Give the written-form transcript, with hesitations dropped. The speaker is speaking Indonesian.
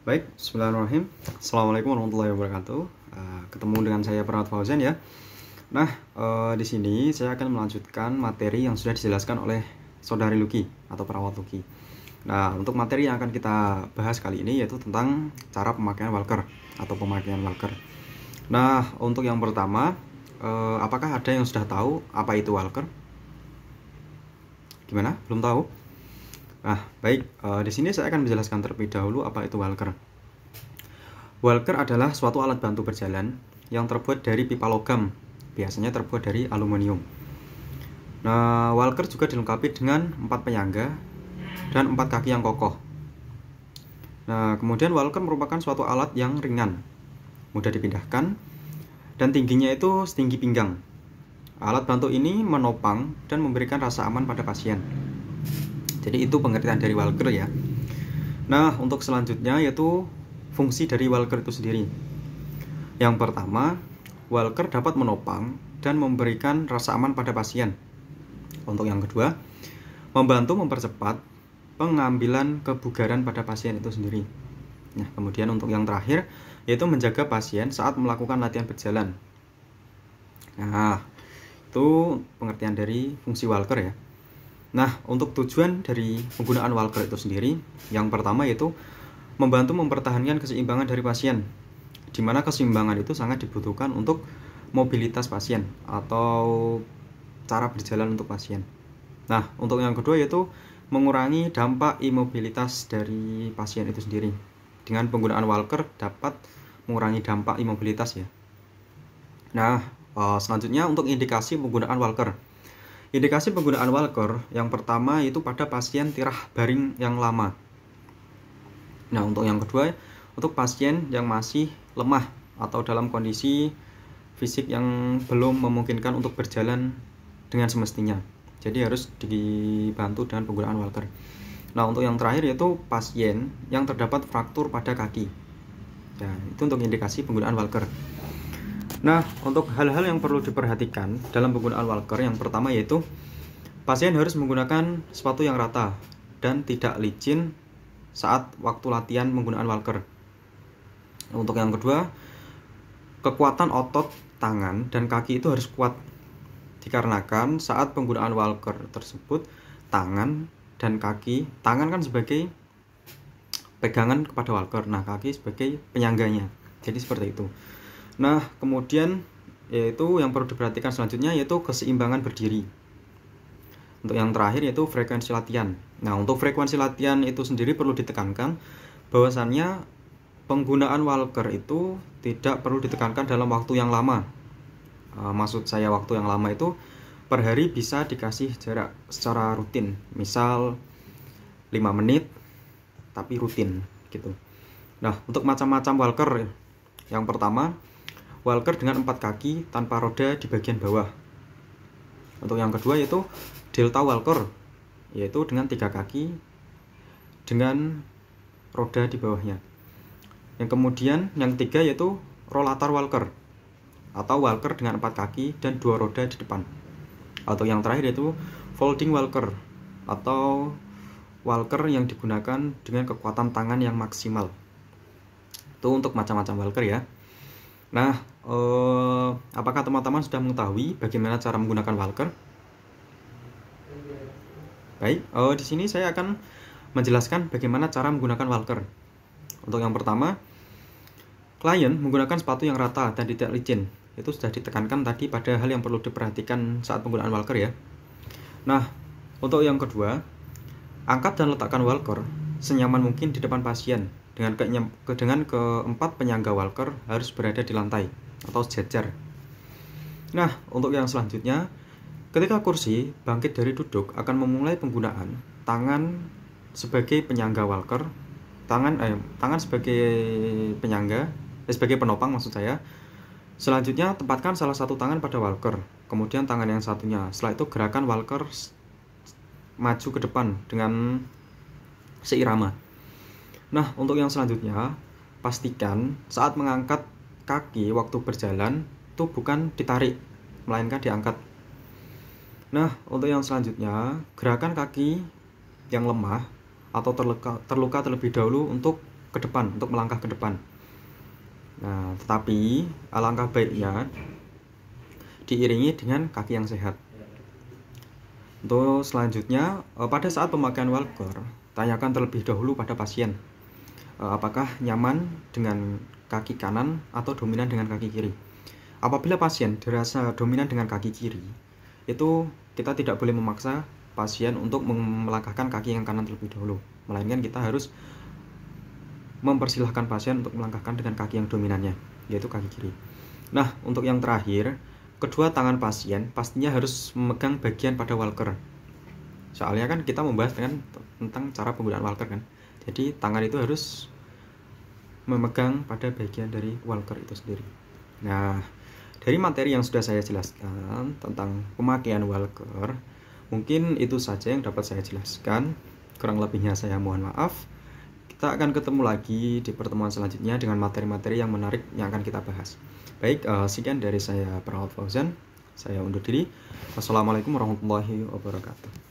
Baik, bismillahirrahmanirrahim. Assalamualaikum warahmatullahi wabarakatuh. Ketemu dengan saya Pranat Fauzan ya. Nah, di sini saya akan melanjutkan materi yang sudah dijelaskan oleh saudari Luki atau perawat Luki. Nah, untuk materi yang akan kita bahas kali ini yaitu tentang cara pemakaian walker atau pemakaian walker. Nah, untuk yang pertama, apakah ada yang sudah tahu apa itu walker? Gimana? Belum tahu? Nah, baik, di sini saya akan menjelaskan terlebih dahulu apa itu walker. Walker adalah suatu alat bantu berjalan yang terbuat dari pipa logam, biasanya terbuat dari aluminium. Nah, walker juga dilengkapi dengan 4 penyangga dan 4 kaki yang kokoh. Nah, kemudian walker merupakan suatu alat yang ringan, mudah dipindahkan, dan tingginya itu setinggi pinggang. Alat bantu ini menopang dan memberikan rasa aman pada pasien. Jadi itu pengertian dari walker ya. Nah, untuk selanjutnya yaitu fungsi dari walker itu sendiri. Yang pertama, walker dapat menopang dan memberikan rasa aman pada pasien. Untuk yang kedua, membantu mempercepat pengambilan kebugaran pada pasien itu sendiri. Nah, kemudian untuk yang terakhir yaitu menjaga pasien saat melakukan latihan berjalan. Nah, itu pengertian dari fungsi walker ya. Nah, untuk tujuan dari penggunaan walker itu sendiri, yang pertama yaitu membantu mempertahankan keseimbangan dari pasien, di mana keseimbangan itu sangat dibutuhkan untuk mobilitas pasien atau cara berjalan untuk pasien. Nah, untuk yang kedua yaitu mengurangi dampak imobilitas dari pasien itu sendiri. Dengan penggunaan walker dapat mengurangi dampak imobilitas ya. Nah, selanjutnya untuk indikasi penggunaan walker. Indikasi penggunaan walker yang pertama itu pada pasien tirah baring yang lama. Nah, untuk yang kedua, untuk pasien yang masih lemah atau dalam kondisi fisik yang belum memungkinkan untuk berjalan dengan semestinya. Jadi harus dibantu dengan penggunaan walker. Nah, untuk yang terakhir yaitu pasien yang terdapat fraktur pada kaki. Nah, itu untuk indikasi penggunaan walker. Nah, untuk hal-hal yang perlu diperhatikan dalam penggunaan walker, yang pertama yaitu pasien harus menggunakan sepatu yang rata dan tidak licin saat waktu latihan penggunaan walker. Untuk yang kedua, kekuatan otot tangan dan kaki itu harus kuat, dikarenakan saat penggunaan walker tersebut tangan dan kaki, tangan kan sebagai pegangan kepada walker, nah kaki sebagai penyangganya, jadi seperti itu. Nah, kemudian yaitu yang perlu diperhatikan selanjutnya yaitu keseimbangan berdiri. Untuk yang terakhir yaitu frekuensi latihan. Nah, untuk frekuensi latihan itu sendiri perlu ditekankan bahwasannya penggunaan walker itu tidak perlu ditekankan dalam waktu yang lama. Maksud saya waktu yang lama itu per hari bisa dikasih jarak secara rutin. Misal 5 menit tapi rutin gitu. Nah, untuk macam-macam walker, yang pertama walker dengan 4 kaki tanpa roda di bagian bawah. Untuk yang kedua yaitu delta walker, yaitu dengan 3 kaki dengan roda di bawahnya. Yang kemudian yang ketiga yaitu rollator walker atau walker dengan 4 kaki dan 2 roda di depan. Atau yang terakhir yaitu folding walker atau walker yang digunakan dengan kekuatan tangan yang maksimal. Itu untuk macam-macam walker ya. Nah, apakah teman-teman sudah mengetahui bagaimana cara menggunakan walker? Baik, di sini saya akan menjelaskan bagaimana cara menggunakan walker. Untuk yang pertama, klien menggunakan sepatu yang rata dan tidak licin. Itu sudah ditekankan tadi pada hal yang perlu diperhatikan saat penggunaan walker ya. Nah, untuk yang kedua, angkat dan letakkan walker senyaman mungkin di depan pasien. Dengan keempat penyangga walker harus berada di lantai atau sejajar. Nah, untuk yang selanjutnya, ketika kursi bangkit dari duduk akan memulai penggunaan tangan sebagai penyangga walker, tangan sebagai penyangga, sebagai penopang maksud saya. Selanjutnya tempatkan salah satu tangan pada walker, kemudian tangan yang satunya. Setelah itu gerakan walker maju ke depan dengan seirama. Nah, untuk yang selanjutnya, pastikan saat mengangkat kaki waktu berjalan itu bukan ditarik, melainkan diangkat. Nah, untuk yang selanjutnya, gerakan kaki yang lemah atau terluka terlebih dahulu untuk ke depan, untuk melangkah ke depan. Nah, tetapi alangkah baiknya diiringi dengan kaki yang sehat. Untuk selanjutnya, pada saat pemakaian walker, tanyakan terlebih dahulu pada pasien apakah nyaman dengan kaki kanan atau dominan dengan kaki kiri. Apabila pasien dirasa dominan dengan kaki kiri, itu kita tidak boleh memaksa pasien untuk melangkahkan kaki yang kanan terlebih dahulu, melainkan kita harus mempersilahkan pasien untuk melangkahkan dengan kaki yang dominannya, yaitu kaki kiri. Nah, untuk yang terakhir, kedua tangan pasien pastinya harus memegang bagian pada walker. Soalnya kan kita membahas tentang cara penggunaan walker kan. Jadi tangan itu harus memegang pada bagian dari walker itu sendiri. Nah, dari materi yang sudah saya jelaskan tentang pemakaian walker, mungkin itu saja yang dapat saya jelaskan. Kurang lebihnya saya mohon maaf. Kita akan ketemu lagi di pertemuan selanjutnya dengan materi-materi yang menarik yang akan kita bahas. Baik, sekian dari saya, Perawat Fauzan. Saya undur diri. Wassalamualaikum warahmatullahi wabarakatuh.